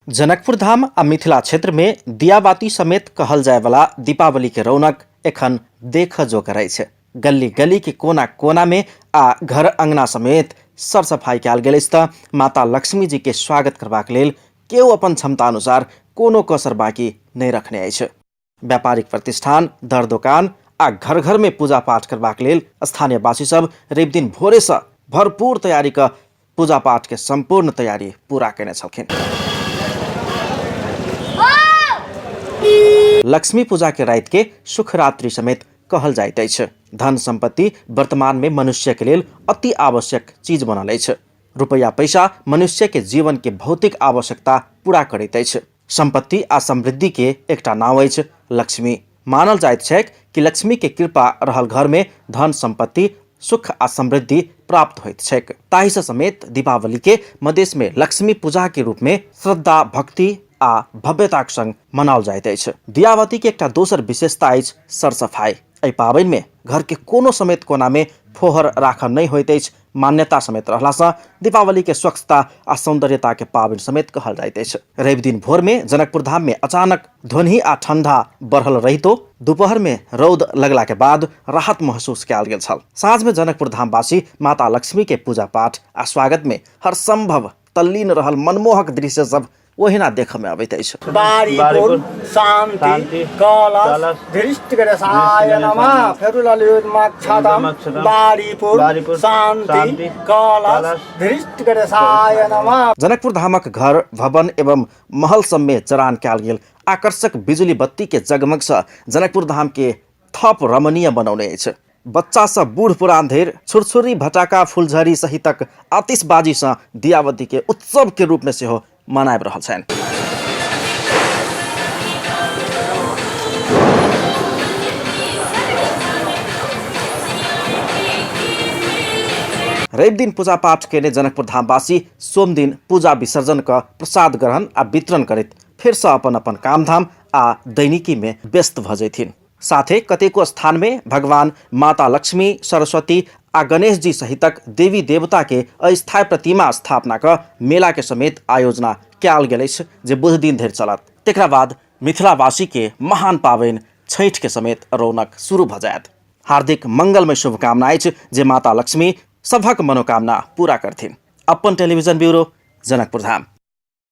जनकपुर धाम आ मिथिला क्षेत्र में दियाबाती समेत कहल जाय वाला दीपावली के रौनक एखन देख जो करे छै। गली गली के कोना कोना में आ घर अंगना समेत सर सफाई कयल गेल अछि तऽ माता लक्ष्मी जी के स्वागत करबाक लेल केओ अपन क्षमता अनुसार कोनो कसर बाकी नहीं रखने अछि। व्यापारिक प्रतिष्ठान, दर दुकान आ घर घर में पूजा पाठ करबाक लेल स्थानीय वासी सब रवि दिन भोरे से भरपूर तैयारी क पूजा पाठ के संपूर्ण तैयारी पूरा केने छलखिन। लक्ष्मी पूजा के रात के सुखरात्रि समेत कहल जाइत अछि। धन संपत्ति वर्तमान में मनुष्य के लेल अति आवश्यक चीज बनल अछि। रुपया पैसा मनुष्य के जीवन के भौतिक आवश्यकता पूरा करैत अछि। संपत्ति आ समृद्धि के एकटा नाम अछि लक्ष्मी। मानल जाइत छैक कि लक्ष्मी के कृपा रहल घर में धन संपत्ति सुख आ समृद्धि प्राप्त होइत छैक। ताहि से समेत दीपावली के मदेश में लक्ष्मी पूजा के रूप में श्रद्धा, भक्ति आ भव्यताक संग मनाओल जाइत अछि। दियावती के एकटा दोसर विशेषता अछि सरसफाई। एहि पाबनि में घर के कोनो समेत कोना में फोहर राखल नहीं होइत अछि। मान्यता समेत रहला से दीपावली के स्वच्छता आ सौंदर्यता के पाबनि समेत कहल जाइत अछि। रवि दिन भोर में जनकपुर धाम में अचानक ध्वनि आ ठंडा बढ़ल रहितो दोपहर में रौद लगला के बाद राहत महसूस कयल गेल छल। साँझ में जनकपुर धाम वासी माता लक्ष्मी के पूजा पाठ आ स्वागत में हर संभव तल्लीन रहल मनमोहक दृश्य सब ओहिना देख में अबैत अछि। बारीपुर शांति कलश धृष्टगणेशाय नमः। फेरुललियुग्मक्षतम बारीपुर शांति कलश धृष्टगणेशाय नमः। जनकपुर धामक घर, भवन एवं महल सब में जरान कयल गेल आकर्षक बिजुली बत्ती के जगमग से जनकपुर धाम के थप रमणीय बनौने अछि। बच्चा सब बूढ़ पुरान धरि छुरछुरी, भटाका, फुलझड़ी सहितक आतिशबाजी से दियावती के उत्सव के रूप में सेहो मनाबि रहल छनि। रवि दिन पूजा पाठ केने जनकपुर धामवासी सोम दिन पूजा विसर्जन का प्रसाद ग्रहण आ वितरण करैत फिर से अपन अपन काम धाम आ दैनिकी में व्यस्त भ जैथिन। साथे कतेको स्थान में भगवान माता लक्ष्मी, सरस्वती आ गणेश जी सहितक देवी देवता के अस्थायी प्रतिमा स्थापना का मेला के समेत आयोजना कयल गेल अछि जे बुध दिन धरि चलत। तेकरा बाद मिथिलावासी के महान पाबनि छठि के समेत रौनक शुरू भ जायत। हार्दिक मंगलमय शुभकामना अछि जे माता लक्ष्मी सभक मनोकामना पूरा करथिन। अपन टेलीविजन ब्यूरो, जनकपुर धाम।